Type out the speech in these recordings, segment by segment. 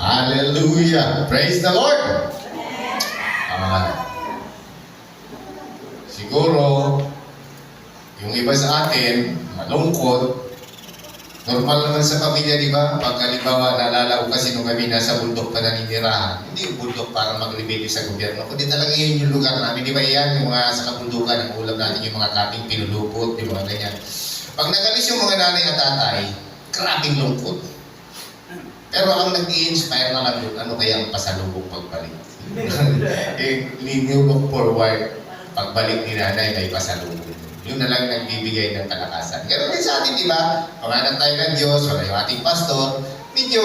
Hallelujah! Praise the Lord! Ah, siguro, yung iba sa atin, malungkot. Normal naman sa pamilya, di ba? Pag halimbawa, naalala ko kasi nung kami nasa bundok pa naninirahan, hindi yung bundok para mag-rebelde sa gobyerno, kundi talaga yun yung lugar namin. Di ba yan? Yung mga sa kabundukan, ang ulam natin yung mga kaping pinulupot, yung mga ganyan. Pag nagalis yung mga nanay at tatay, kraping lungkot. Pero ang nag-i-inspire naman yun, ano kaya ang pasalubong pagbalik? You look forward, pagbalik ni nanay, may pasalubong. Yun na lang nagbibigay ng kalakasan. Pero rin sa atin, di ba? Pangalan tayo ng Diyos, wala yung ating pastor, medyo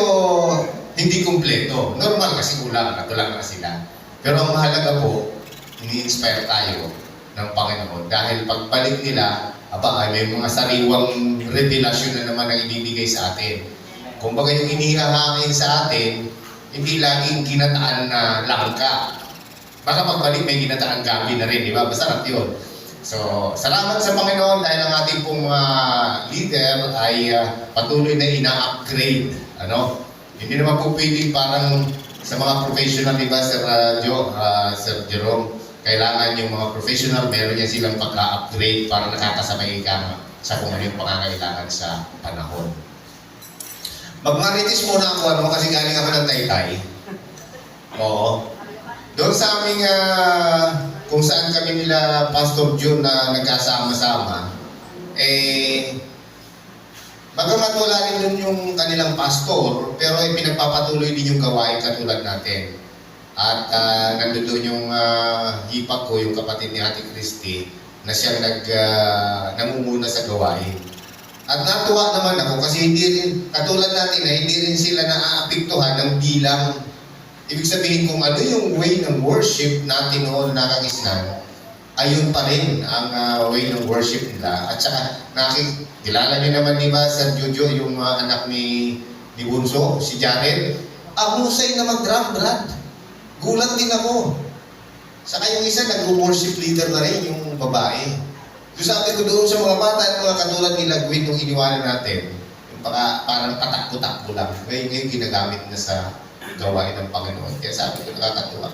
hindi kumpleto. Normal kasi kulang, natulang na sila. Pero ang mahalaga po, ini-inspire tayo ng Panginoon. Dahil pagbalik nila, ay may mga sariwang revelasyon na naman ang ibibigay sa atin. Kung baga yung inihahangin sa atin, hindi laging ginataan na langka. Baka pagbalik may ginataan gabi na rin, di ba? Masarap yun. So, salamat sa Panginoon dahil ang ating pong mga leader ay patuloy na ina-upgrade. Ano? Hindi naman po pwedeng parang sa mga professional, di ba, Sir Jerome, kailangan yung mga professional, meron yan silang pagka-upgrade para nakakasabay ka sa kung ano yung pangangailangan sa panahon. Magmarites muna ako, ano, kasi galing ako ng Taytay. Oo. Doon sa aming, kung saan kami nila Pastor June na nagkasama-sama, bagamat wala rin doon yung kanilang pastor, pero pinagpapatuloy din yung gawain katulad natin. At nandun yung hipag ko, yung kapatid ni Ate Christy, na siyang namumuna sa gawain. At natuwa naman ako kasi hindi rin, katulad natin na hindi rin sila naaapektuhan ng bilang. Ibig sabihin kung ano yung way ng worship natin noon nakagisnan, ayun pa rin ang way ng worship nila. At saka, kilala niyo naman di ba sa Jojo, yung anak ni Bunso, si Jared, ang husay na mag-drum, Brad. Gulat din ako. Saka yung isa, nag-worship leader na rin, yung babae. So sabi ko doon sa mga bata at mga katulad nila Gwen nung iniwanan natin, yung parang patakbo-takbo lang. Ngayon ginagamit na sa gawain ng Panginoon. Kaya sabi ko, nakakatuwa.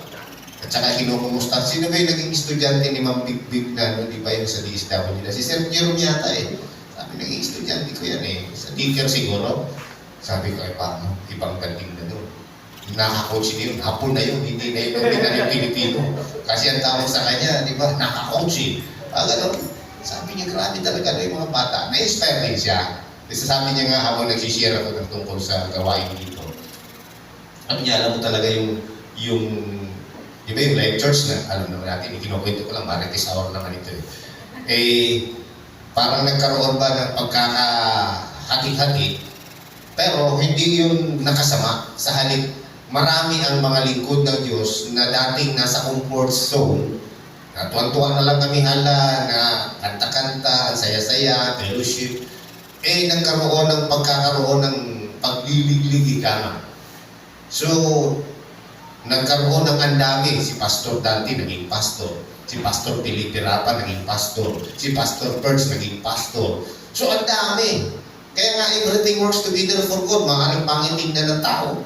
At saka kinukumusta. Sino ba yung naging estudyante ni Ma'am Big Big na, no? Di ba yung sa DSW nila? Si Sir Jerome yata eh. Sabi, naging estudyante ko yan eh. Sa teacher siguro. Sabi ko, paano? Ibang dating na doon. Naka-coach niya yun. Hapon na yun. Hindi na yung Pilipino. Kasi ang tawag sa kanya, di ba? Naka-coach eh. Ganun. Sabi niya, grabe talaga na yung mga bata. Na-inspire din siya. Kasi sabi niya nga, habang nagsishare ako ng tungkol sa gawain dito, sabi niya, alam mo talaga yung di ba yung lectures na, alam naman natin, ikinukwento ko lang, Marites Hour naman ito eh. Parang nagkaroon ba ng pagkakahati-hati, pero hindi yun nakasama. Sa halip, marami ang mga lingkod ng Diyos na dating nasa comfort zone, na tuwan-tuwan na lang kami hala, na kanta-kanta, saya-saya, fellowship, nagkaroon ng pagkakaroon ng pagliliglig ika. So, nagkaroon ng andami. Si Pastor Dante naging pastor. Si Pastor Felipe Rapa naging pastor. Si Pastor Perch naging pastor. So, ang dami. Kaya nga, everything works together for good. Maaaring pangitignan ng tao.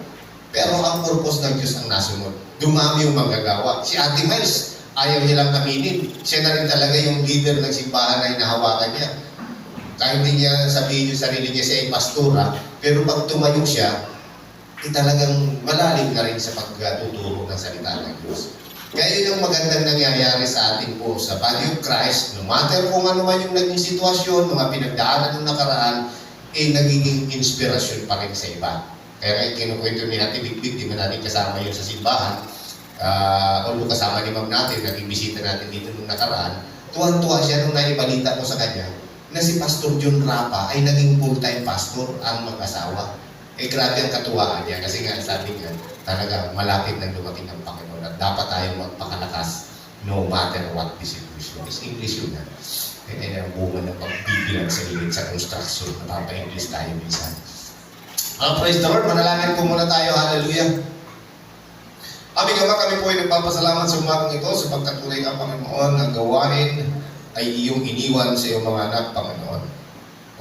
Pero ang purpose ng Diyos ang nasunod. Dumami yung manggagawa. Si Ate Miles, ayaw nilang aminin. Siya na rin talaga yung leader ng simbahan na hinahawakan niya. Kahit hindi niya sabihin yung sarili niya siya ay pastora, pero pag tumayo siya, talagang malalim na rin sa pagtuturo ng salita ng Diyos. Kaya yun ang magandang nangyayari sa atin po sa body of Christ. No matter kung ano man yung naging sitwasyon, mga pinagdaanan ng nakaraan, nagiging inspirasyon pa rin sa iba. Kaya kinukwento ni Ate Bigbig, di ba natin kasama yun sa simbahan, although kasama ni Ma'am natin, naging bisita natin dito nung nakaraan, tuwan-tuwa siya nung naibalita ko sa kanya na si Pastor John Rapa ay naging full-time pastor ang mag-asawa. Grabe ang katuwaan niya kasi nga sabi niya, talaga malapit nang dumating ang Panginoon at dapat tayong magpakalakas no matter what the situation. Is English yun. Ang bunga ng pagbibilang sa limit sa construction. Napapa-English tayo minsan. Praise the Lord. Manalangin po muna tayo. Hallelujah. Aming Ama, kami po ay nagpapasalamat sa umagang ito sa pagkatuloy ng Panginoon ng gawain ay iyong iniwan sa iyong mga anak, Panginoon.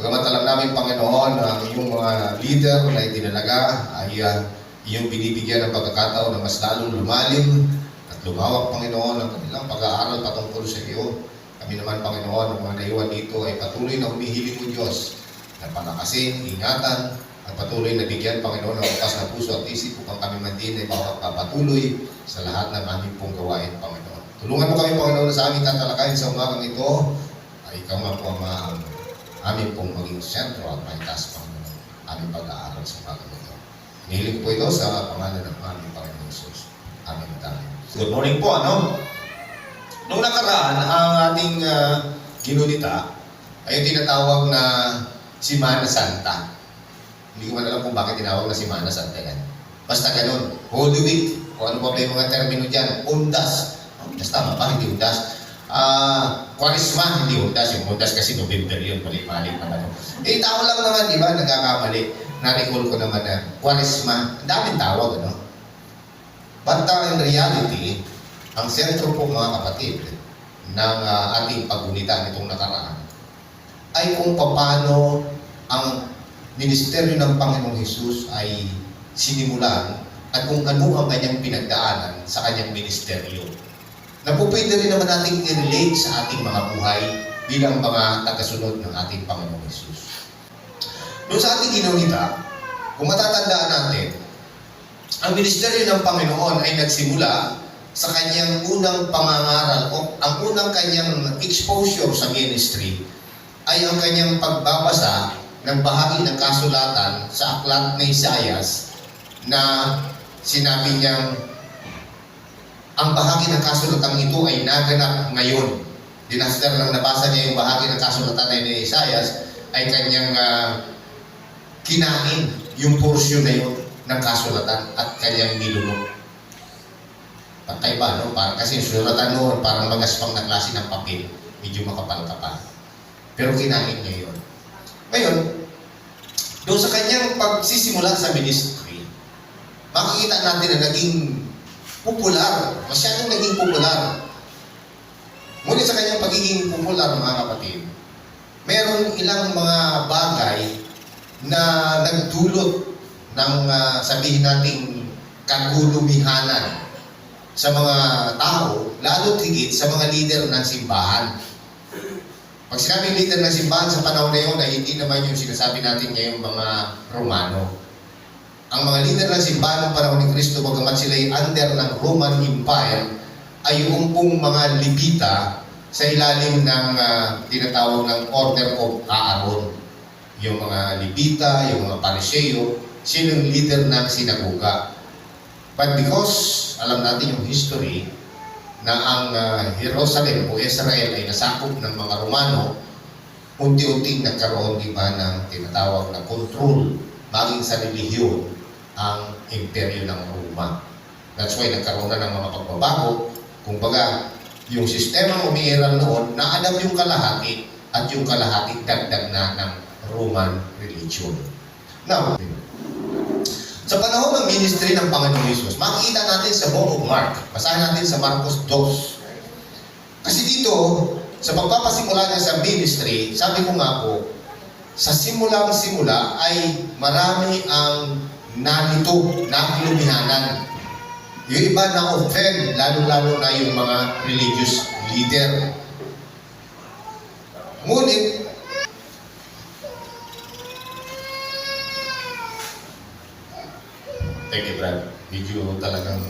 Bagamat alam namin, Panginoon, na ang iyong mga leader na itinalaga ay iyong binibigyan ng pagkakataon na mas lalong lumalim at lumawak, Panginoon, ang kanilang pag-aaral patungkol sa iyo. Kami naman, Panginoon, ang mga naiwan dito ay patuloy na humihiling mo, Diyos, na palakasin, ingatan, at patuloy na bigyan, Panginoon, ng bukas na puso at isip upang kami man din ay makapagpatuloy sa lahat ng aming pong gawain, Panginoon. Tulungan mo kami, Panginoon, sa aming tatalakayin sa umagang ito, ay ikaw nga po ang aming pong maging sentro at may taas, Panginoon, aming pag-aaral sa umagang ito. Hinihiling ko po ito sa pangalan ng aming Panginoon Jesus. Amen. Good morning po, ano? Noong nakaraan, ang ating ginunita ay yung tinatawag na Semana Santa. Hindi ko man alam kung bakit tinawag na Semana Santa yan. Basta ganun. Holy Week. Kung ano pa ba yung mga termino dyan. Undas. Undas tama pa, hindi undas. Kwaresma, hindi undas. Yung undas kasi November yun. Mali-mali naman. Tao lang naman, di ba? Nagkakamali. Na-recall ko naman na Kwaresma. Ang daming tawag, ano? But in reality, ang sentro po, mga kapatid, ng ating paggunita nitong nakaraan ay kung paano ang ministeryo ng Panginoong Hesus ay sinimulan at kung ano ang kanyang pinagdaanan sa kanyang ministeryo. Na po pwede rin naman natin i-relate sa ating mga buhay bilang mga tagasunod ng ating Panginoong Hesus. Doon sa ating ginunita, kung matatandaan natin, ang ministeryo ng Panginoon ay nagsimula sa kanyang unang pangangaral o ang unang kanyang exposure sa ministry ay ang kanyang pagbabasa ng bahagi ng kasulatan sa aklat ni Isaias na sinabi niyang ang bahagi ng kasulatan ito ay naganap ngayon. After nang nabasa niya yung bahagi ng kasulatan ni Isaias ay kanyang kinain yung porsyon na yun ng kasulatan at kanyang nilunok. Kakaiba, no? Parang kasi yung sulatan noon, parang magaspang na klase ng papel. Medyo makapal-kapal. Pero kinain niya yun. Ngayon, doon sa kanyang pagsisimula sa ministry, makikita natin na naging popular. Masyadong naging popular. Ngunit sa kanyang pagiging popular, mga kapatid, meron ilang mga bagay na nagdulot ng sabihin nating kagulumihanan sa mga tao, lalo't higit sa mga leader ng simbahan. Pag sinabing leader ng simbahan sa panahon na yun ay hindi naman yung sinasabi natin ngayong mga Romano. Ang mga leader ng simbahan ng panahon ni Kristo, bagamat sila ay under ng Roman Empire, ay yung pong mga Levita sa ilalim ng tinatawag ng Order of Aaron. Yung mga Levita, yung mga Pariseo, sinong leader ng sinagoga. But because alam natin yung history na ang Jerusalem o Israel ay nasakop ng mga Romano, unti-unting nagkaroon diba ng tinatawag na control maging sa relihiyon ang imperyo ng Roma. That's why nagkaroon na ng mga pagbabago. Kumbaga, yung sistema umiiral noon, naadam yung kalahati at yung kalahati dagdag na ng Roman religion. Now, sa panahon ng ministry ng Panginoong Hesus, makikita natin sa Book of Mark. Basahin natin sa Marcos 2. Kasi dito, sa pagpapasimula niya sa ministry, sabi ko nga po, sa simulang-simula ay marami ang nalito, nakilumihanan. Yung iba na-offend, lalo-lalo na yung mga religious leader. Ngunit, thank you, Brad. Medyo talagang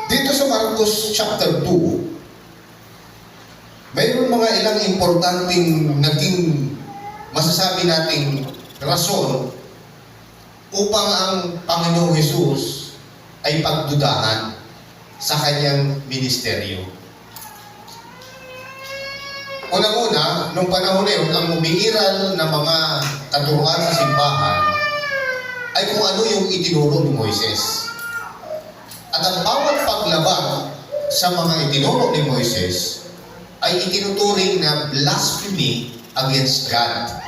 dito sa Marcos chapter 2, mayroon mga ilang importanteng naging masasabi nating rason upang ang Panginoong Hesus ay pagdudahan sa kanyang ministeryo. Unang-una, nung panahon na yun, ang umiiral na mga katuruan sa simbahan ay kung ano yung itinuro ni Moises. At ang bawat paglabag sa mga itinuro ni Moises ay itinuturing na blasphemy against God.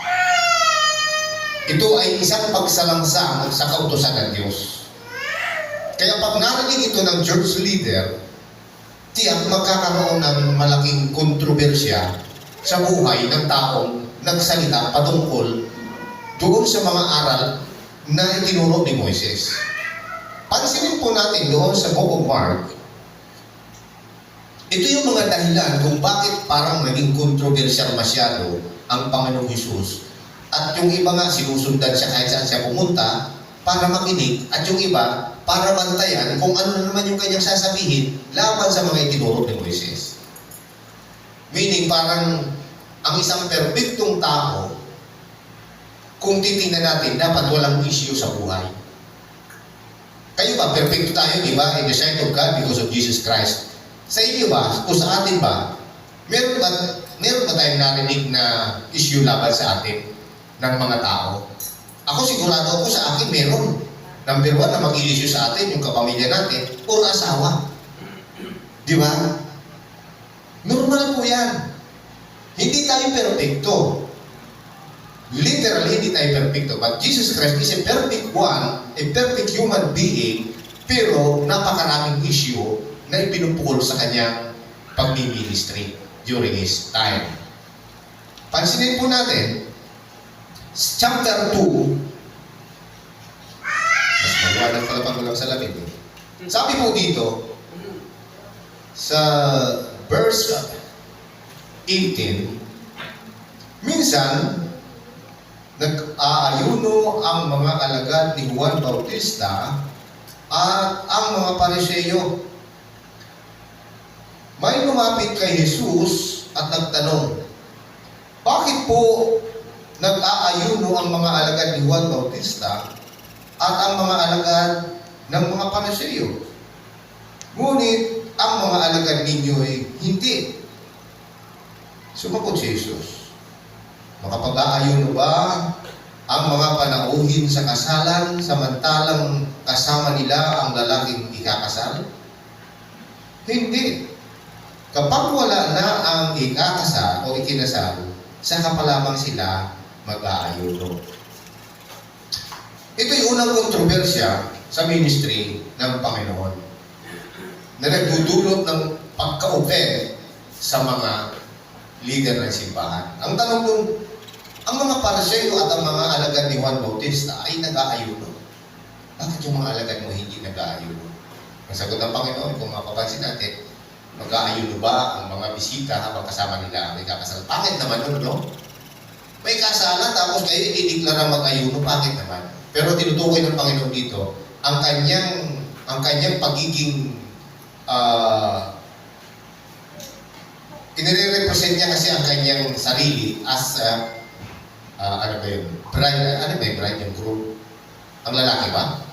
Ito ay isang pagsalangsang sa kautusan ng Diyos. Kaya pag narinig ito ng church leader, tiyak magkakaroon ng malaking kontrobersya sa buhay ng taong nagsalita patungkol doon sa mga aral na itinuro ni Moises. Pansinin po natin doon sa Book of Mark, ito yung mga dahilan kung bakit parang naging controversial masyado ang Panginoong Hesus. At yung iba nga sinusundan siya kahit saan siya pumunta para makinig, at yung iba para bantayan kung ano na naman yung kanyang sasabihin laban sa mga itinuro ni Moises. Meaning parang ang isang perpektong tao, kung titingnan natin, dapat walang issue sa buhay. Kayo ba, perfecto tayo, di ba? In the sight of God because of Jesus Christ. Sa inyo ba, o sa atin ba, meron ba tayong narinig na issue laban sa atin ng mga tao? Ako sigurado ako sa akin meron. Number one na mag-i-issue sa atin, yung kapamilya natin, o asawa. Di ba? Normal po yan. Hindi tayo perfecto. Literally, hindi tayo perfecto. But Jesus Christ is a perfect one, a perfect human being, pero napakaraming issue na ipinupukol sa kanyang pag-ministry during his time. Pansinin po natin, chapter 2, mas maliwanag pala pag walang salamin. Sabi po dito, sa verse 18, minsan, nag-aayuno ang mga alagad ni Juan Bautista at ang mga Pariseyo. May lumapit kay Jesus at nagtanong, bakit po nag-aayuno ang mga alagad ni Juan Bautista at ang mga alagad ng mga Pariseyo? Ngunit ang mga alagad ninyo ay hindi. Sumagot si Jesus, makapag-aayuno ba ang mga panauhin sa kasalan samantalang kasama nila ang lalaking ikakasal? Hindi. Kapag wala na ang ikakasal o ikinasal, saka pa lamang sila mag-aayuno. Ito yung unang kontrobersya sa ministry ng Panginoon na nagdudulot ng pagka-offend sa mga leader ng simbahan. Ang tanong kung ang mga Pariseyo at ang mga alagad ni Juan Bautista ay nag-aayuno. Bakit yung mga alagad mo hindi nag-aayuno? Ang sagot ng Panginoon, kung mapapansin natin, mag-aayuno ba ang mga bisita habang kasama nila may kakasal? Bakit naman nun, no? May kasalan tapos kayo ideklara mag-ayuno, bakit naman? Pero tinutukoy ng Panginoon dito, ang kanyang pagiging inire-represent niya kasi ang kanyang sarili as ano ba yun? Bride, ano ba yun? Bride yung groom? Ang lalaki ba?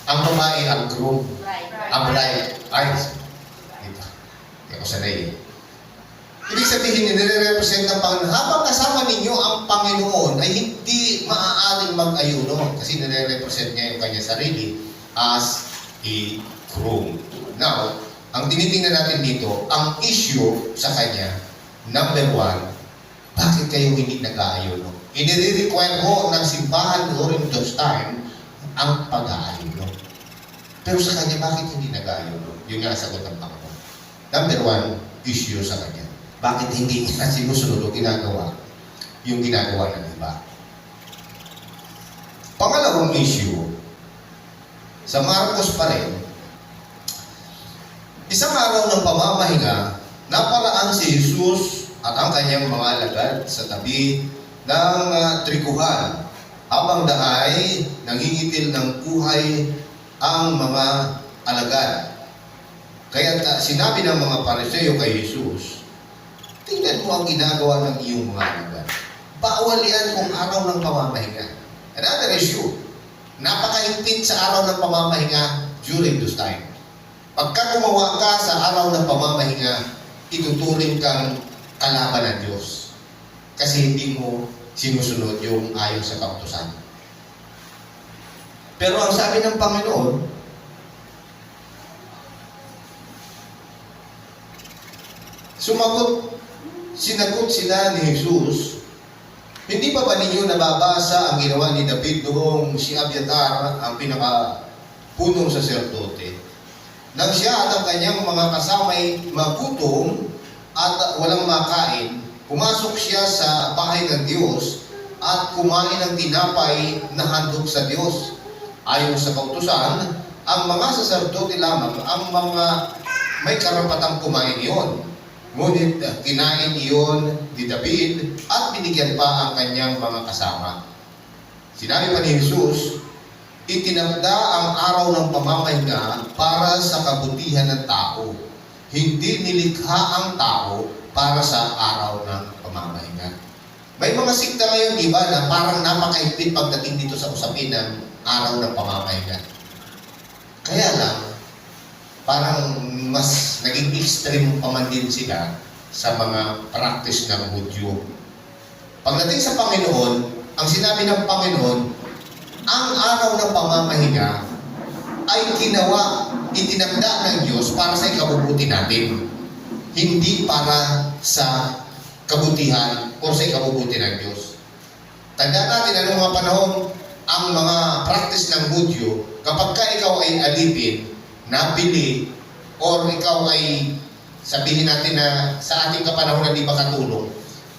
Ang babae, ang groom. Ang bride. Ay, dito. Hindi ako sanay. Ibig sabihin, nire-represent ng Panginoon. Habang kasama ninyo ang Panginoon, ay hindi maaaring mag-ayuno. Kasi nire-represent niya yung kanyang sarili as a groom. Now, ang tinitingnan natin dito, ang issue sa kanya, number one, bakit kayo hindi nag-aayuno? Inire-require mo ng simbahan during those time ang pag-aayuno. Pero sa kanya, bakit hindi nag-aayuno? Yun nga ang sagot ng Panginoon. Number one, issue sa kanya. Bakit hindi niya sinusunod o ginagawa yung ginagawa ng iba? Pangalawang issue, sa Marcos pa rin, isang araw ng pamamahinga, naparaan si Jesus at ang kanyang mga alagad sa tabi ng trikuhan habang daay nangingitil ng buhay ang mga alagad. Kaya sinabi ng mga Pariseyo kay Jesus, tingnan mo ang ginagawa ng iyong mga alagad. Bawal yan kung araw ng pamamahinga. Another issue, napakahigpit sa araw ng pamamahinga during this time. Pagka gumawa ka sa araw ng pamamahinga, ituturing kang kalaban ng Diyos. Kasi hindi mo sinusunod yung ayon sa kautusan. Pero ang sabi ng Panginoon, sinagot sila ni Jesus, hindi pa ba ninyo nababasa ang ginawa ni David noong si Abiatar, ang pinakapunong saserdote? Nang siya at ang kanyang mga kasamay magutom at walang makain, pumasok siya sa bahay ng Diyos at kumain ng tinapay na handog sa Diyos. Ayon sa kautusan, ang mga saserdote lamang ang mga may karapatang kumain iyon. Ngunit kinain iyon ni David at binigyan pa ang kanyang mga kasama. Sinabi pa ni Jesus, itinakda ang araw ng pamamahinga para sa kabutihan ng tao. Hindi nilikha ang tao para sa araw ng pamamahinga. May mga sikta ngayon, di ba, na parang napakahigpit pagdating dito sa usapin ng araw ng pamamahinga. Kaya lang, parang mas naging extreme pa man din sila sa mga practice ng Hudyo. Pagdating sa Panginoon, ang sinabi ng Panginoon, ang araw ng pamamahinga ay ginawa, itinakda ng Diyos para sa ikabubuti natin. Hindi para sa kabutihan o sa ikabubuti ng Diyos. Tandaan natin anong mga panahon, ang mga practice ng Hudyo, kapag ka ikaw ay alipin, nabili, or ikaw ay sabihin natin na sa ating kapanahon na di makatulong,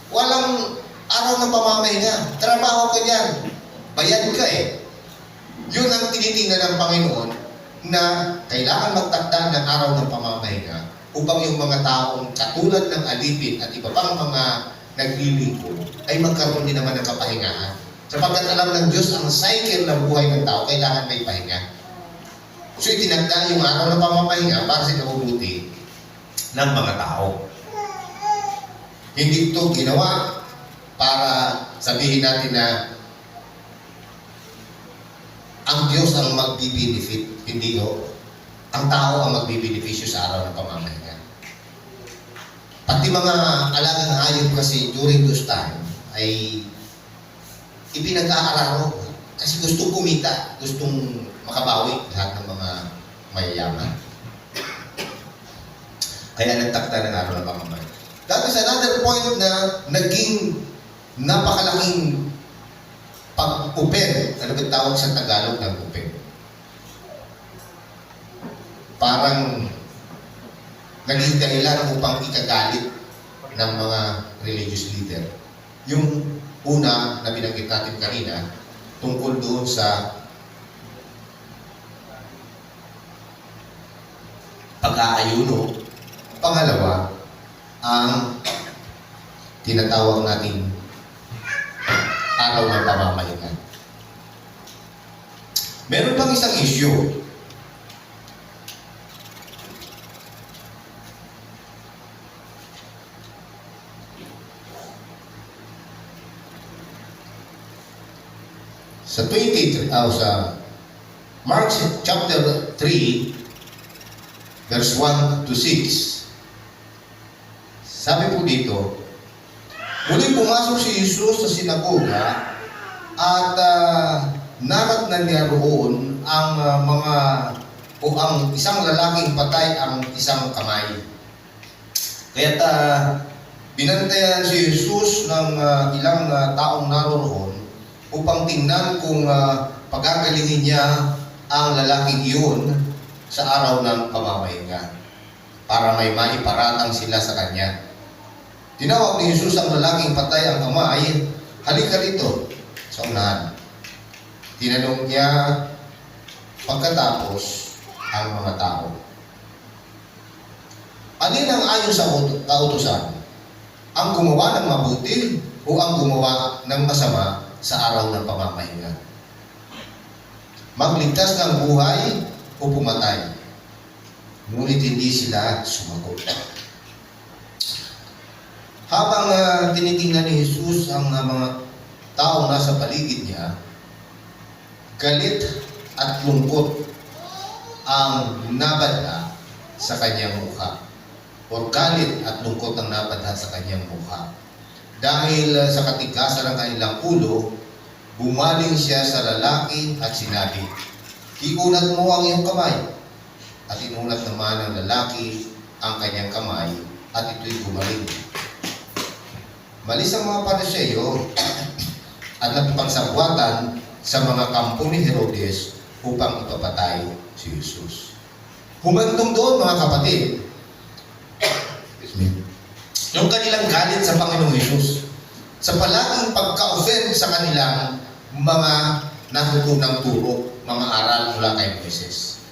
walang araw ng pamamahinga. Trabaho ka dyan. Bayad ka eh. Yun ang tinitingnan ng Panginoon na kailangan magtakda ng araw ng pamamahinga upang yung mga taong katulad ng alipin at iba pang mga naglilingkod ay magkaroon din naman ng kapahingaan. Sapagkat alam ng Diyos ang cycle ng buhay ng tao, kailangan may pahinga. So itinagda yung araw ng pamamahinga para sa ikabubuti ng mga tao. Hindi ito ginawa para sabihin natin na ang Diyos ang magbibenefit, hindi o. Ang tao ang magbibenepisyo sa araw ng pamamahinga. Pati mga alagang hayop kasi during those time ay ipinag-aararo kasi gustong kumita, gustong makabawi lahat ng mga mayayaman. Kaya nagtakda ng araw ng pamamahinga. That is another point na naging napakalaking pag-open. Ano ba tawag sa Tagalog ng open? Parang naging dahilan upang ikagalit ng mga religious leader. Yung una na binanggit natin kanina, tungkol doon sa pag-aayuno. Pangalawa, ang tinatawag nating araw ng pamamahinga. Meron pang isang issue. Sa Mark chapter 3, verse 1 to 6, sabi po dito, muling pumasok si Jesus sa sinagoga at naratnan niya roon ang ang isang lalaking patay ang isang kamay. Kaya't binantayan si Jesus ng ilang taong naroon upang tingnan kung pagagalingin niya ang lalaking iyon sa araw ng pamamahinga para may maiparatang sila sa kanya. Tinawag ni Jesus ang lalaking patay ang kamay, halika dito sa unahan. Tinanong niya pagkatapos ang mga tao, alin ang ayon sa kautusan? Ang gumawa ng mabuti o ang gumawa ng masama sa araw ng pamamahinga? Magligtas ng buhay o pumatay? Ngunit hindi sila sumagot. Habang tinitingnan ni Jesus ang mga tao nasa paligid niya, galit at lungkot ang nabadha sa kanyang mukha. O galit at lungkot ang nabadha sa kanyang mukha. Dahil sa katigasan ng kanilang ulo, bumaling siya sa lalaki at sinabi, iunat mo ang iyong kamay. At inunat naman ng lalaki ang kanyang kamay at ito'y gumaling. Malis ang mga Pariseo at nakipagsabwatan sa mga kampo ni Herodes upang ipapatay si Jesus. Humantong doon mga kapatid. yung kanilang galit sa Panginoong Hesus, sa palaging pagka-offend sa kanilang mga natutunang turo, mga aral mula kay Moises.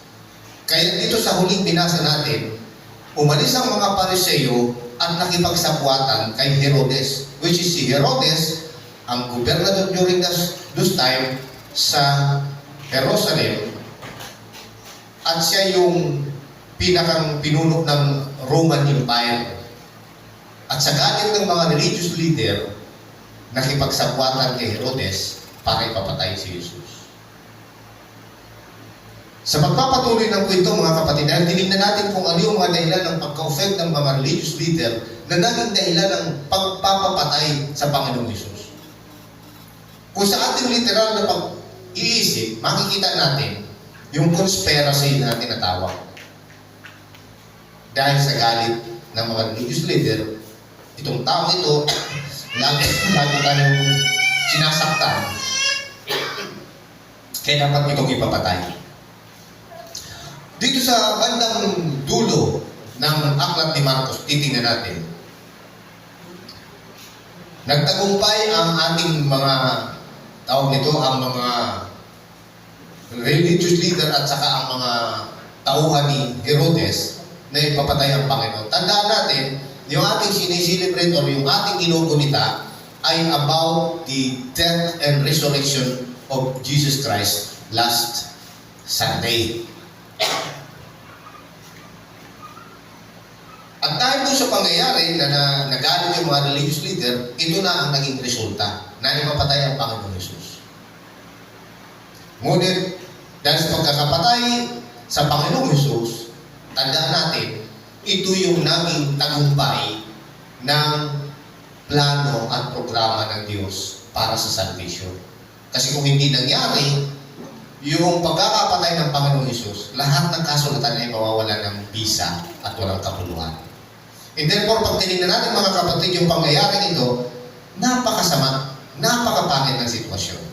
Kaya dito sa huling binasa natin, umalis ang mga Pariseo at nakipagsapwatan kay Herodes, which is si Herodes, ang gobernador during those time sa Jerusalem, at siya yung pinakang pinuno ng Roman Empire. At sa galit ng mga religious leader, nakipagsapwatan kay Herodes para ipapatay si Jesus. Sa pagpapatuloy ng kwento, mga kapatid, dahil tinignan natin kung ano yung mga dahilan ng pagka-offend ng mga religious leader na naging dahilan ng pagpapapatay sa Panginoong Hesus. Kung sa ating literal na pag-iisip, makikita natin yung conspiracy na tinatawag. Dahil sa galit ng mga religious leader, itong tao ito, lagi tayong sinasaktan, kaya dapat itong ipapatay. Dito sa bandang dulo ng aklat ni Marcos, titingnan natin. Nagtagumpay ang ating mga tawag nito, ang mga religious leader at saka ang mga tauhan ni Herodes na ipapatay ang Panginoon. Tandaan natin, yung ating sineselebrate or yung ating ginugunita ay about the death and resurrection of Jesus Christ last Sunday. At dahil doon sa pangyayari na nagalit yung mga religious leader, ito na ang naging resulta na ipapatay ang Panginoong Hesus. Ngunit, dahil sa pagkakapatay sa Panginoong Hesus, tandaan natin, ito yung naging tagumpay ng plano at programa ng Diyos para sa salvation. Kasi kung hindi nangyari, yung pagkakapatay ng Panginoong Hesus, lahat ng kasulatan ay mawawala ng bisa at walang kapuluhan. And therefore, pag tinignan natin mga kapatid yung pangyayari nito, napakasama, napakapangit ng sitwasyon.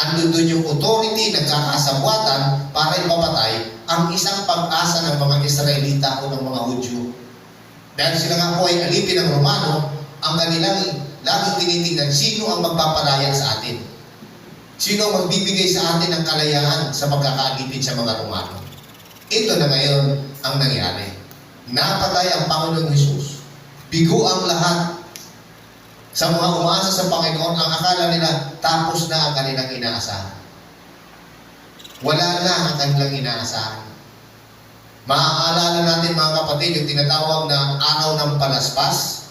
Andun doon yung authority, nagkakasabwatan para ipapatay ang isang pag-asa ng mga Israelita o ng mga Hudyo. Dahil sila nga po ay alipin ng Romano, ang kanilang laging tinitingnan, sino ang magpapalaya sa atin? Sino ang magbibigay sa atin ng kalayaan sa pagkakaalipin sa mga Romano? Ito na ngayon ang nangyari. Napatay ang Panginoong Hesus. Bigo ang lahat sa mga umaasa sa Panginoon. Ang akala nila, tapos na ang kanilang inaasahan. Wala na ang kanilang inaasahan. Maaalala natin mga kapatid, yung tinatawag na araw ng palaspas.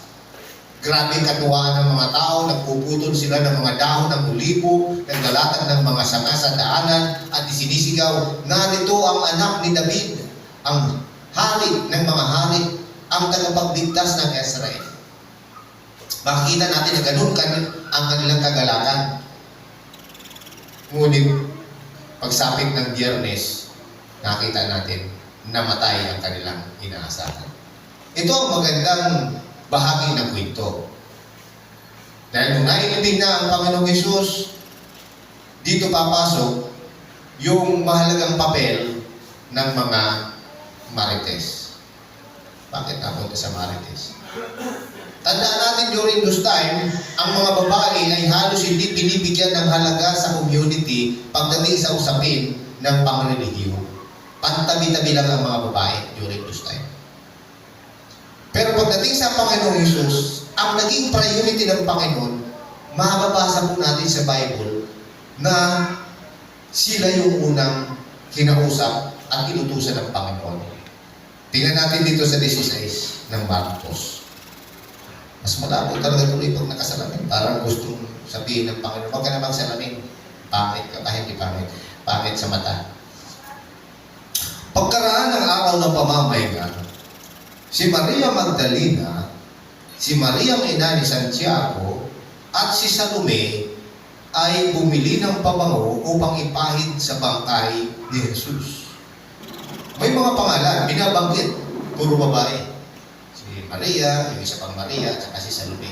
Grabe katuwaan ng mga tao, nagpuputol sila ng mga dahon ng olibo, naglalatag ng mga sanga sa daanan, at isinisigaw, narito ang anak ni David, ang hari ng mga hari, ang tagapagligtas ng Israel. Makikita natin na ganun ang kanilang kagalakan. Ngunit, pagsapit ng Biyernes, nakita natin, namatay ang kanilang inaasahan. Ito ang magandang bahagi ng kwento. Dahil nung nailibing na ang Panginoong Hesus, dito papasok yung mahalagang papel ng mga Marites. Bakit napunta sa Marites? Tandaan natin during those time, ang mga babae ay halos hindi binibigyan ng halaga sa community pagdating sa usapin ng pangrelihiyon. Pantabi-tabi lang ang mga babae during those time. Pero pagdating sa Panginoong Hesus, ang naging priority ng Panginoon, mababasa po natin sa Bible na sila yung unang kinausap at inutusan ng Panginoon. Tingnan natin dito sa 16 ng Marcos. Mas malabo talaga tuloy pag nakasalamin. Parang gustong sabihin ng Panginoon, huwag ka na magsalamin. Pangit ka, kahit di pangit. Pangit sa mata. Pagkaraan ng araw ng pamamahinga, si Maria Magdalena, si Maria ang ina ni Santiago, at si Salome ay bumili ng pabango upang ipahid sa bangkay ni Jesus. May mga pangalan, binabanggit, puro babae. Si Maria, yung isa pang Maria, at saka si Salome.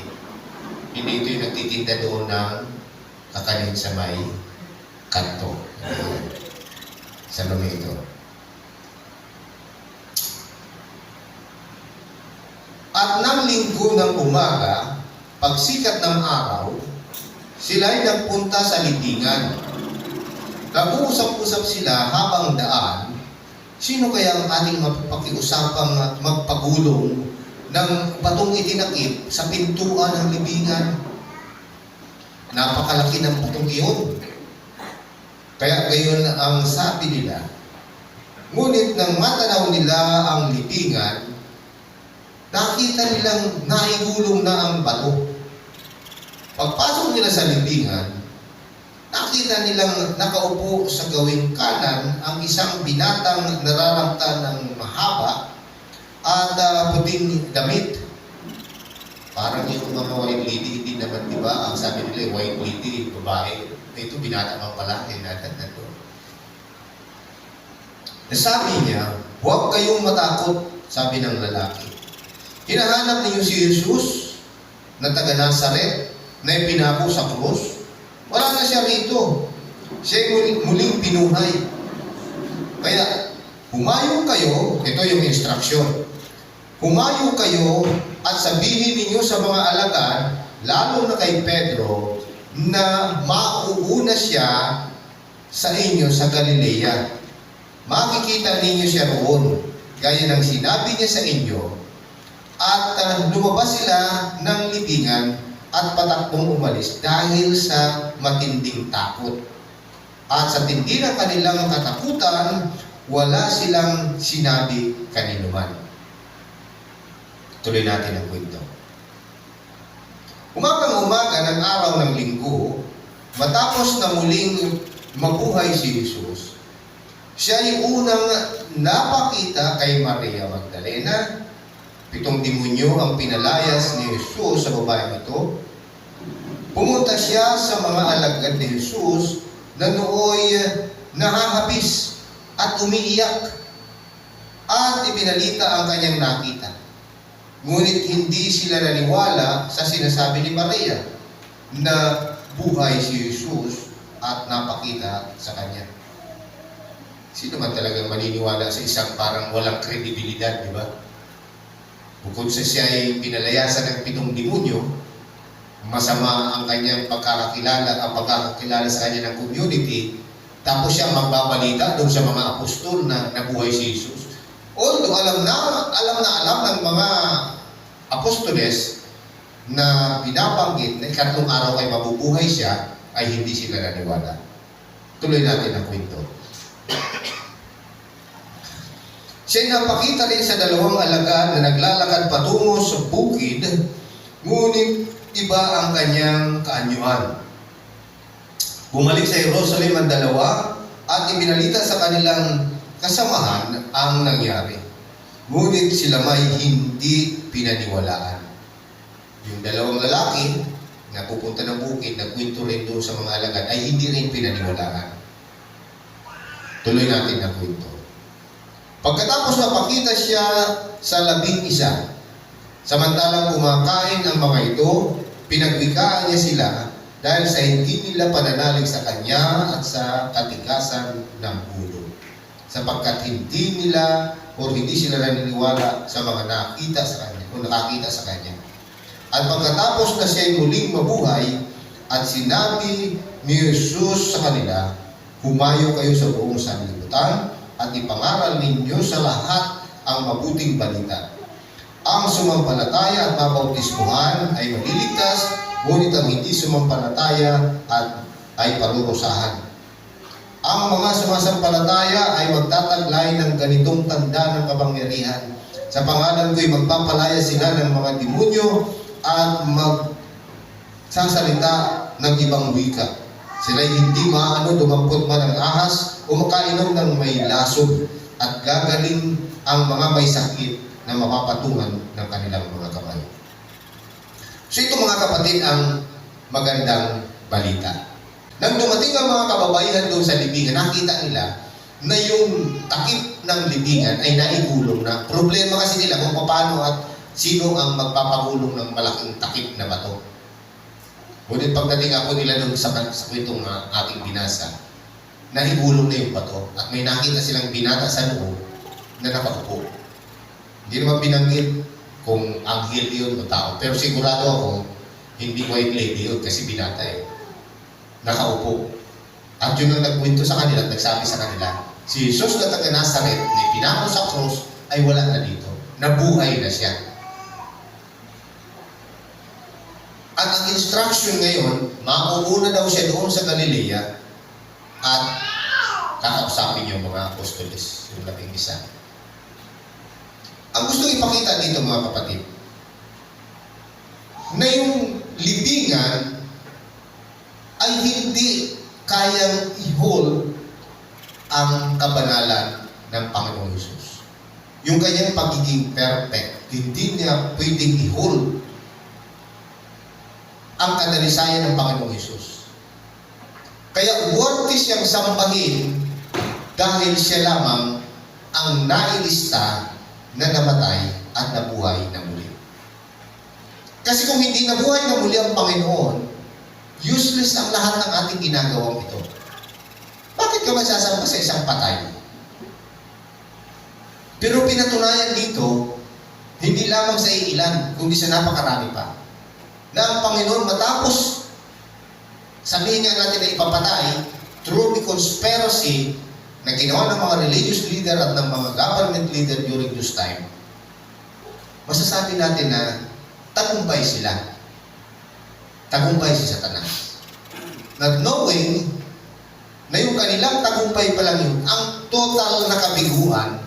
Hindi ito yung nagtitinda doon ng kakanin sa may kanto. Salome ito. At ng linggo ng umaga, pagsikat ng araw, sila'y nagpunta sa libingan. Nag-uusap-usap sila habang daan, sino kaya ang ating mapakiusapang at magpagulong ng batong itinakip sa pintuan ng libingan? Napakalaki ng batong iyon. Kaya gayon ang sabi nila. Ngunit nang matanaw nila ang libingan, nakita nilang naigulong na ang bato. Pagpasok nila sa libingan, nakita nilang nakaupo sa gawing kanan ang isang binatang nararamta ng mahaba at puting damit. Parang yung mga white lady, hindi naman, di ba? Ang sabi nila, white lady, babae. Ito, binata ka pala, natin na to. Sabi niya, huwag kayong matakot, sabi ng lalaki. Hinahanap niyo si Jesus na taga Nazaret, na ipinako sa krus. Wala na siya rito. Siya'y muling pinuhay. Kaya, humayo kayo, ito yung instruction. Humayo kayo at sabihin ninyo sa mga alagad, lalo na kay Pedro, na mauuna siya sa inyo sa Galilea. Makikita ninyo siya roon, gaya ng sinabi niya sa inyo. At lumabas sila ng libingan at patakbong umalis dahil sa matinding takot. At sa tindi ng kanilang katakutan, wala silang sinabi kaninuman. Tuloy natin ang kwento. Umagang-umaga ng araw ng linggo, matapos na muling mabuhay si Jesus, siya ay unang napakita kay Maria Magdalena. 7 demonyo ang pinalayas ni Jesus sa babaeng ito. Pumunta siya sa mga alagad ni Jesus na nooy nahahapis at umiiyak at ibinalita ang kanyang nakita. Ngunit hindi sila naniwala sa sinasabi ni Maria na buhay si Jesus at napakita sa kanya. Sino man talagang maniniwala sa isang parang walang kredibilidad, di ba? Bukod sa siya ay pinalayasan ng 7 demonyo, masama ang kanyang pagkakakilala sa kanya ng community, tapos siya magbabalita doon sa mga apostol na nabuhay si Jesus. Although alam ng mga apostoles na binabanggit na ikatlong araw ay mabubuhay siya, ay hindi sila naniwala. Tuloy natin ang kwento. Siya'y napakita rin sa 2 alagad na naglalakad patungo sa bukid, ngunit iba ang kanyang kaanyuan. Bumalik sa Jerusalem ang 2 at ibinalita sa kanilang kasamahan ang nangyari. Ngunit sila may hindi pinaniwalaan. Yung 2 lalaki na pupunta ng bukid, nagkwento rin doon sa mga alagad, ay hindi rin pinaniwalaan. Tuloy natin ang kwento. Pagkatapos napakita siya sa 11, samantalang kumakain ang mga ito, pinagwikaan niya sila dahil sa hindi nila pananalig sa kanya at sa katigasan ng ulo. Sapagkat hindi nila o hindi sila naniniwala sa mga nakita sa kanya o nakakita sa kanya. At pagkatapos na siya'y muling mabuhay at sinabi ni Jesus sa kanila, humayo kayo sa buong sanlibutan at ipangaral ninyo sa lahat ang mabuting balita. Ang sumampalataya at mabautismuhan ay maliligtas, ngunit ang hindi sumampalataya ay parurusahan. Ang mga sumasampalataya ay magtataglay ng ganitong tanda ng kapangyarihan. Sa pangalan ko'y magpapalaya sila ng mga demonyo at magsasalita ng ibang wika. Sila'y hindi maano dumampot man ng ahas o makainom ng may lasog at gagaling ang mga may sakit na mapapatungan ng kanilang mga kamay. So ito mga kapatid ang magandang balita. Nang dumating ang mga kababaihan doon sa libingan, nakita nila na yung takip ng libingan ay naigulong na. Problema kasi nila kung paano at sino ang magpapagulong ng malaking takip na bato. Ngunit pagdating ako nila doon sa kwentong ating binasa, nahigulong na yung bato at may nakita silang binata sa loob na nakaupo. Hindi naman binanggit kung anghel yun o tao. Pero sigurado ako, hindi white lady yun kasi binata eh. Nakaupo. At yun ang nagkwento sa kanila at nagsabi sa kanila, si Jesus na taga Nazaret na ipinako sa cross ay wala na dito. Nabuhay na siya. At ang instruction ngayon, mauuna daw siya doon sa Galilea at kakausapin yung mga apostoles, yung 11. Ang gusto ipakita dito mga kapatid, na yung libingan ay hindi kayang i-hold ang kabanalan ng Panginoong Hesus. Yung kanyang pagiging perfect, hindi niya pwedeng i-hold ang kanalisayan ng Panginoong Hesus. Kaya worthy siyang sambahin dahil siya lamang ang nailista na namatay at nabuhay na muli. Kasi kung hindi nabuhay na muli ang Panginoon, useless ang lahat ng ating ginagawang ito. Bakit ka masasamba sa isang patay? Pero pinatunayan dito, hindi lamang sa iilan, kundi sa napakarami pa, na ang Panginoon matapos sabihin nga natin na ipapatay through the conspiracy na ginawa ng mga religious leader at ng mga government leader during this time, masasabi natin na tagumpay sila. Tagumpay si Satanas. Not knowing na yung kanilang tagumpay pa lang yun, ang total na kabiguan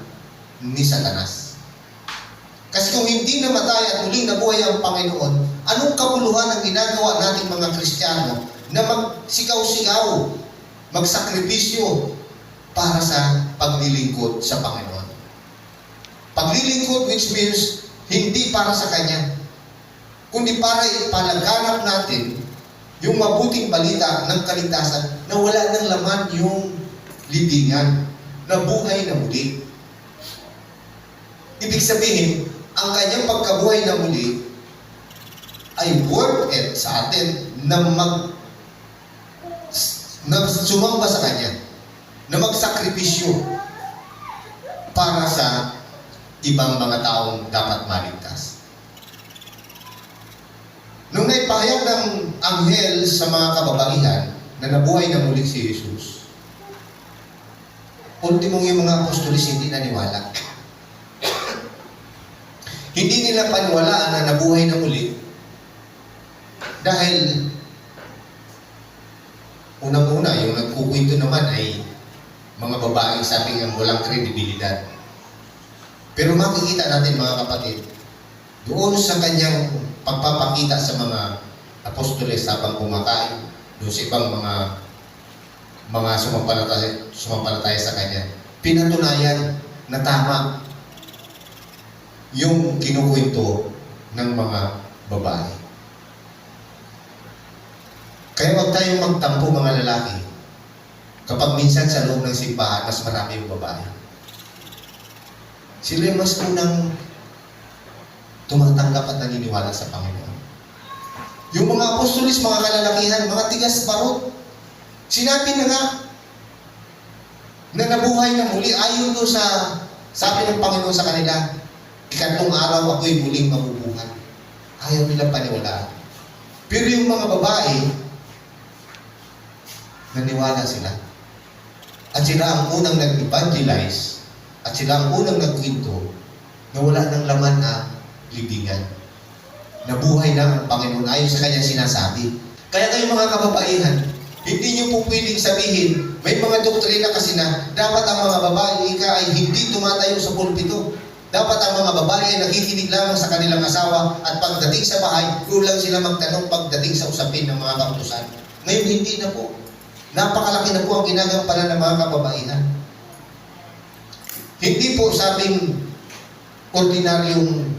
ni Satanas. Kasi kung hindi namatay at muling nabuhay ang Panginoon, anong kabuluhan ang ginagawa nating mga Kristiyano na magsigaw-sigaw, magsakripisyo para sa paglilingkod sa Panginoon? Paglilingkod, which means hindi para sa Kanya, kundi para ipalaganap natin yung mabuting balita ng kaligtasan na wala ng laman yung libingan, na buhay na muli. Ibig sabihin, ang kanyang pagkabuhay na muli ay worth it sa atin na sumamba sa Kanya, na magsakripisyo para sa ibang mga taong dapat maligtas. Nung naipahayag ng anghel sa mga kababaihan na nabuhay na muli si Jesus, ultimong yung mga apostolis hindi naniwala. Hindi nila paniwalaan na nabuhay na muli dahil unang-una, yung nagkukwento naman ay mga babaeng sabing ang walang kredibilidad. Pero makikita natin mga kapatid, doon sa kanyang pagpapakita sa mga apostoles habang kumakain, doon sa ibang mga sumampalataya sa kanya, pinatunayan na tama yung kinukwento ng mga babae. Kaya huwag tayong magtampo mga lalaki kapag minsan sa loob ng simbahan mas marami yung babae. Sila yung mas unang tumatanggap at naniniwala sa Panginoon. Yung mga apostolis, mga kalalakihan, mga tigas barot, sinabi na nga na nabuhay na muli ayon doon sa sabi ng Panginoon sa kanila, ikatlong araw ako'y muling mabubuhay. Ayaw nilang paniwalaan. Pero yung mga babae, naniwala sila. At sila ang unang nag-evangelize, at sila ang unang nagkwento na wala ng laman na libingan. Nabuhay na ang Panginoon ayon sa kanyang sinasabi. Kaya kayo mga kababaihan, hindi nyo po pwedeng sabihin, may mga doktrina kasi na dapat ang mga babae ay hindi tumatayo sa pulpito. Dapat ang mga babae ay nakikinig lamang sa kanilang asawa at pagdating sa bahay, doon lang sila magtanong pagdating sa usapin ng mga kautusan. Ngayon hindi na po. Napakalaki na po ang ginagampanan ng mga kababaihan. Hindi po sabing ordinaryong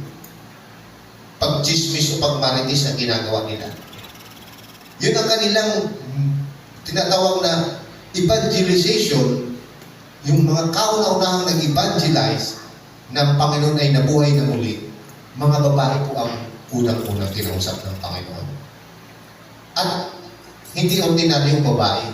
pag-chismis o pagmaritis ang ginagawa nila. Yun ang kanilang tinatawag na evangelization, yung mga kauna-unahang nag-evangelize na Panginoon ay nabuhay na muli. Mga babae po ang unang-unang kinausap ng Panginoon. At hindi ordinaryong babae,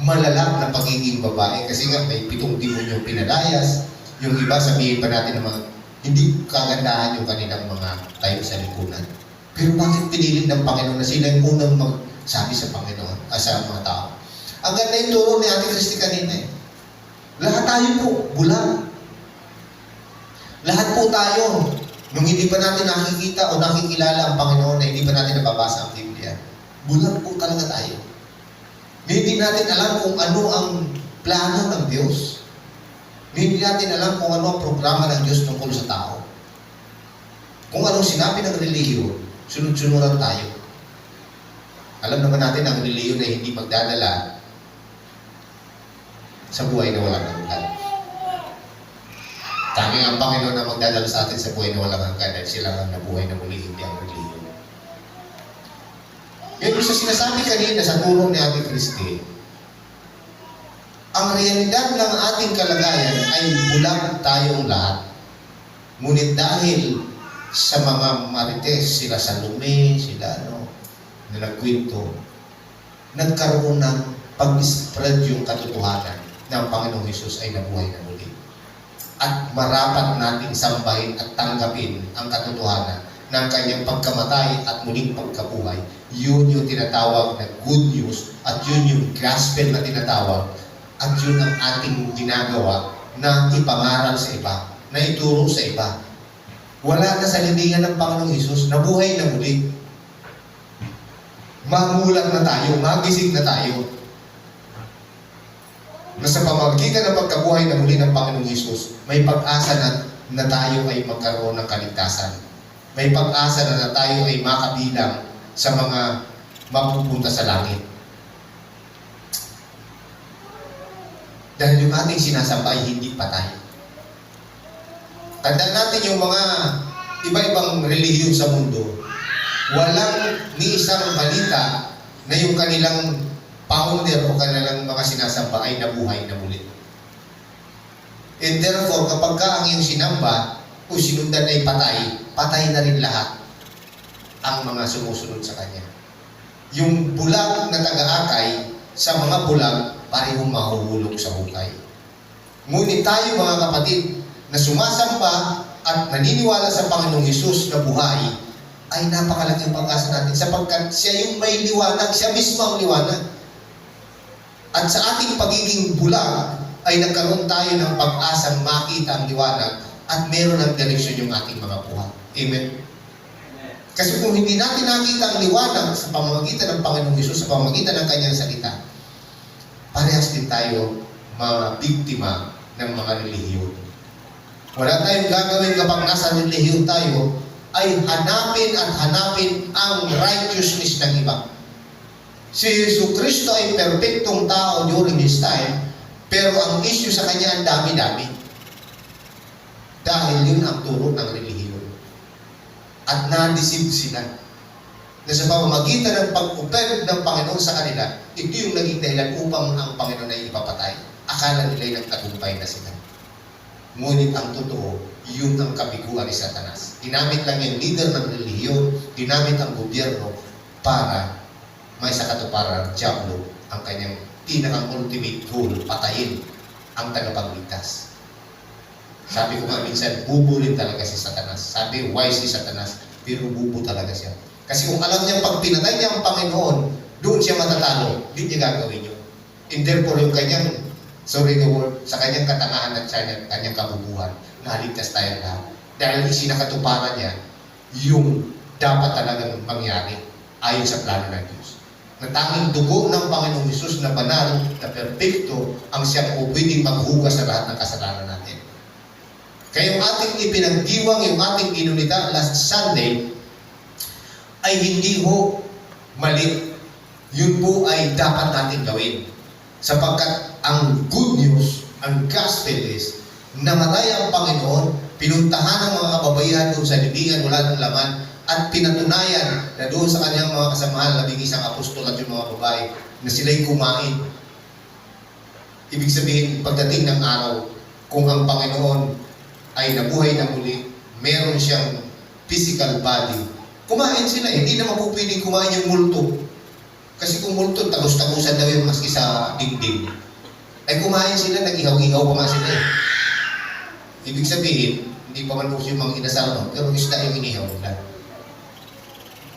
malalak na pagiging babae kasi nga may 7 demonyong pinalayas. Yung iba sabihin pa natin naman, Hindi kagandahan yung kanilang mga tayo sa lipunan. Pero bakit pinili ng Panginoon na sila yung unang magsabi sa Panginoon, sa mga tao? Ang ganda yung turo ni Ate Christy kanina eh. Lahat tayo po, bulag. Lahat po tayo, nung hindi pa natin nakikita o nakikilala ang Panginoon na hindi pa natin nababasa ang Biblia, bulag po talaga tayo. Hindi natin alam kung ano ang plano ng Diyos. Hindi natin alam kung ano ang programa ng Diyos tungkol sa tao. Kung anong sinabi ng relihiyon, sunod-sunuran tayo. Alam naman natin ang relihiyon ay hindi magdadala sa buhay na walang hanggan. Tanging ang Panginoon na magdadala sa atin sa buhay na walang hanggan dahil sila ang nabuhay na muli, hindi ang relihiyon. Ngayon sa sinasabi kanina sa tulong ni Ate Christy, ang realidad ng ating kalagayan ay bulag tayong lahat. Ngunit dahil sa mga marites, sila Salome, sila na nagkwento, nagkaroon ng pag-spread yung katotohanan ng Panginoong Hesus ay nabuhay na muli. At marapat nating sambahin at tanggapin ang katotohanan ng kanyang pagkamatay at muling pagkabuhay. Yun yung tinatawag na good news at yun yung gospel na tinatawag at yun ang ating ginagawa na ipangaral sa iba, na ituro sa iba. Wala na sa libingan ng Panginoong Hesus, nabuhay na muli. Mamulat na tayo, magising na tayo. Na sa pamamagitan ng pagkabuhay na muli ng Panginoong Hesus, may pag-asa na tayo ay magkaroon ng kaligtasan. May pag-asa na tayo ay makabilang sa mga mapupunta sa langit. Dahil yung ating sinasamba ay hindi patay. Tandaan natin yung mga iba-ibang relihiyon sa mundo. Walang ni isang balita na yung kanilang founder o kanilang mga sinasamba ay nabuhay na muli. And therefore, kapag ka ang iyong sinamba o sinundan ay patay, patay na rin lahat ang mga sumusunod sa kanya. Yung bulag na taga-akay sa mga bulag, parehong mahuhulog sa hukay. Ngunit tayo mga kapatid na sumasamba at naniniwala sa Panginoong Hesus na buhay, ay napakalaking pag-asa natin sapagkat siya yung may liwanag, siya mismo ang liwanag. At sa ating pagiging bulag, ay nagkaroon tayo ng pag-asang makita ang liwanag at meron ng direksyon yung ating mga buhay. Amen? Kasi kung hindi natin nakita ang liwanag sa pamamagitan ng Panginoong Hesus, sa pamamagitan ng kanyang salita, parehas din tayo mga biktima ng mga relihiyon. Wala tayong gagawin kapag nasa relihiyon tayo, ay hanapin at hanapin ang righteousness ng iba. Si Jesucristo ay perfectong tao during His time, pero ang issue sa kanya ang dami-dami. Dahil yun ang turo ng relihiyon. At na-deceive sila. Na sa pamamagitan ng pag-open ng Panginoon sa kanila, ito yung naging dahilan upang ang Panginoon ay ipapatay. Akala nila ay nagtagumpay na sila. Ngunit ang totoo, yun ang kabiguan ni Satanas. Ginamit lang yung leader ng relihiyon, ginamit ang gobyerno para may sa katuparan, Diablo, ang kanyang pinakang ultimate goal, patayin ang tagapagligtas. Sabi ko nga minsan, bubo rin talaga si Satanas. Sabi, wise si Satanas, pero bubo talaga siya. Kasi kung alam niya, pag pinatay niya ang Panginoon, doon siya matatalo, hindi niya gagawin yun. And therefore, yung kanyang, sorry the word, sa kanyang katangahan at sa kanyang kabubuhan, naligtas tayo lahat. Dahil isinakatuparan niya, yung dapat talagang mangyari ayon sa plano ng Diyos. Na tanging dugo ng Panginoong Hesus na banal, na perfecto, ang siyang pwedeng maghugas sa lahat ng kasalanan natin. Kaya yung ating ipinagdiwang, yung ating inunita last Sunday, ay hindi ho mali. Yun po ay dapat natin gawin. Sapagkat ang good news, ang gospel is, namatay ang Panginoon, pinuntahan ng mga kababaihan doon sa libingan, wala ng laman, at pinatunayan na doon sa kanyang mga kasamahan, labing isang apostol at yung mga babae, na sila'y kumain. Ibig sabihin, pagdating ng araw, kung ang Panginoon ay nabuhay na muli, meron siyang physical body, kumain sila. Hindi naman po pwedeng kumain yung multo. Kasi kung multo, tagos-tagusan daw yung maski sa dingding. Ay kumain sila, nag-ihaw-ihaw pa nga sila. Ibig sabihin, hindi pa man uso yung mga inasal, no? Pero isda yung inihaw nila.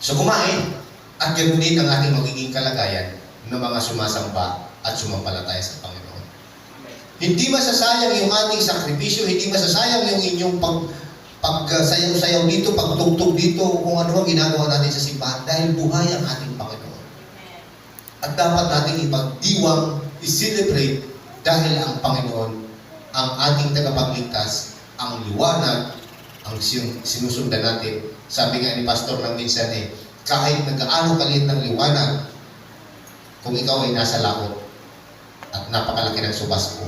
So kumain, at ganoon din ang ating magiging kalagayan ng mga sumasamba at sumampalataya sa Panginoon. Hindi masasayang yung ating sakripisyo, hindi masasayang yung inyong pagsayaw-sayaw dito, pagtugtog dito, kung ano ang ginagawa natin sa simbahan dahil buhay ang ating Panginoon. At dapat natin ipagdiwang, i-celebrate dahil ang Panginoon, ang ating tagapagligtas, ang liwanag, ang sinusundan natin. Sabi nga ni Pastor ng minsan kahit nag-aano kaliit ng liwanag, kung ikaw ay nasa laot at napakalaki ng subas ko,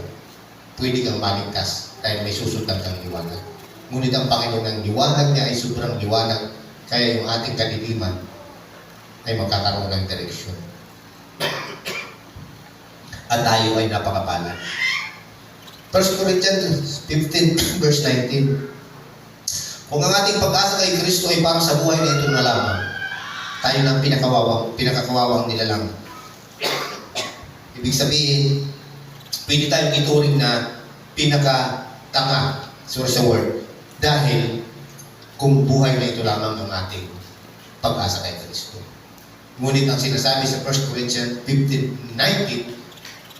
pwede kang maligtas dahil may susundan kang liwanag. Ngunit ang Panginoon, ang liwanag niya ay sobrang liwanag, kaya yung ating kadiliman ay magkakaroon ng direksyon. At tayo ay napakapalad. 1 Corinthians 15 verse 19. Kung ang ating pag-asa kay Kristo ay para sa buhay na ito na lamang, tayo ng pinakakawawang nilalang. Ibig sabihin, pwede tayong ituring na pinakatanga, sorry sa word, dahil kung buhay na ito lamang ang ating pag-asa kay Kristo. Ngunit ang sinasabi sa 1 Corinthians 15:19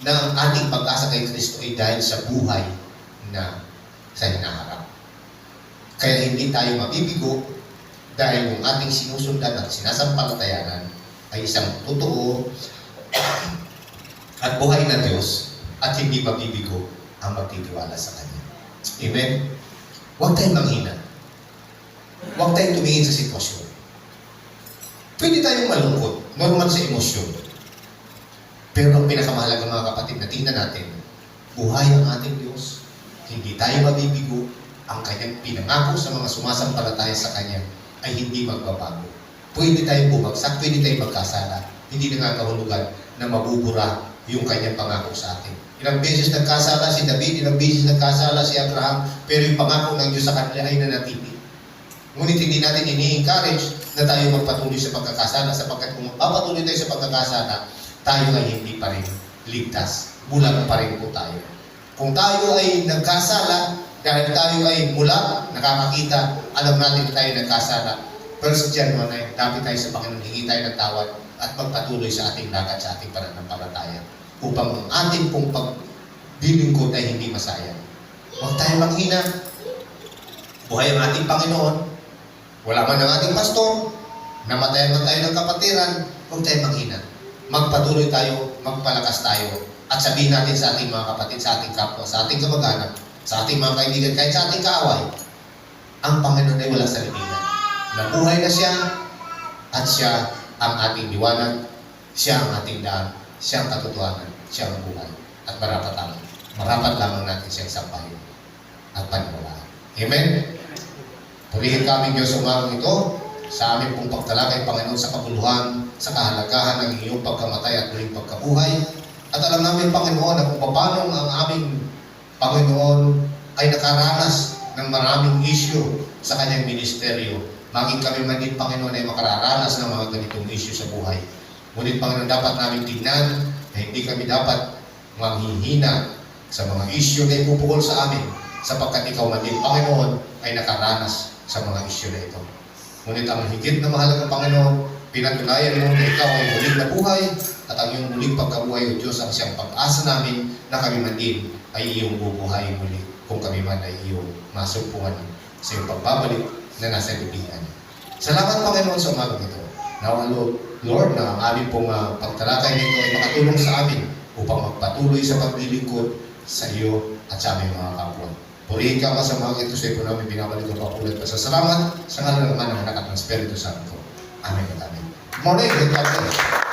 na ang ating pag-asa kay Kristo ay dahil sa buhay na sa hinaharap. Kaya hindi tayo mabibigo dahil yung ating sinusundan at sinasampalatayanan ay isang totoo at buhay na Diyos at hindi mabibigo ang magtitiwala sa Kanya. Amen? Huwag tayong manghina. Huwag tayong tumingin sa sitwasyon. Pwede tayong malungkot, normal sa emosyon. Pero ang pinakamahalaga mga kapatid na tingnan natin, buhay ang ating Diyos. Hindi tayo mabibigo. Ang Kanyang pinangako sa mga sumasampalataya sa Kanya ay hindi magbabago. Pwede tayong bumagsak, pwede tayong magkasala. Hindi nangangahulugan na mabubura yung Kanyang pangako sa atin. Ilang beses nagkasala si David, ilang beses nagkasala si Abraham, pero yung pangako ng Diyos sa kanila ay nanatili. Ngunit hindi natin ini-encourage na tayo magpatuloy sa pagkakasala, sapagkat kung magpapatuloy tayo sa pagkakasala, tayo ay hindi pa rin ligtas. Bulag pa rin po tayo. Kung tayo ay nagkasala, dahil tayo ay mula, nakakakita, alam natin na tayo nagkasala. First January 9, dapat tayo sa Panginoon, hingi tayo ng tawad at magpatuloy sa ating lakad, sa ating pananampalataya, upang ang ating pong pagbilingkod ay hindi masayang. Huwag tayo manghina. Buhay ang ating Panginoon. Wala man ang ating pastor, namatayan man tayo ng kapatiran, huwag tayo manghina. Magpatuloy tayo, magpalakas tayo, at sabihin natin sa ating mga kapatid, sa ating kapwa, sa ating kamag-anak, sa ating mga kaibigan, kahit sa ating kaaway, ang Panginoon ay wala sa libingan. Nabuhay na siya, at siya ang ating liwanag, siya ang ating daan, siya ang katotohanan, siya ang buhay. At marapat lamang natin siyang sampahin at paniwalaan. Amen? Purihin kami Diyos sa umagang ito, sa aming pong pagtalakay, Panginoon, sa kabuluhan, sa kahalagahan ng iyong pagkamatay at muling pagkabuhay. At alam namin, Panginoon, na kung paano ang aming Panginoon ay nakaranas ng maraming issue sa kanyang ministeryo. Maging kami man din, Panginoon, ay makararanas ng mga ganitong issue sa buhay. Ngunit, Panginoon, dapat namin tignan na hindi kami dapat manghihina sa mga issue na ipupukol sa amin, sapagkat ikaw man din, Panginoon, ay nakaranas sa mga issue na ito. Ngunit ang higit na mahalagang Panginoon, pinatunayan mo na ikaw ay muling nabuhay, at ang iyong muling pagkabuhay, O Diyos, ang siyang pag-asa namin na kami man din ay iyong bubuhayin muli kung kami man ay iyong masumpungan sa iyong pagbabalik na nasa libingan. Salamat, Panginoon, sa umagang ito. Now, Lord, na ang aming pong pagtalakay nito ay makatulong sa amin upang magpatuloy sa paglilingkod sa iyo at sa aming mga kapwa. Purihin ka sa mga ito sa iyo namin binabalik ang pakulat pa sa salamat sa ngalan ng Anak at ng Espiritu Santo. Amen at Amen. Morning, God bless.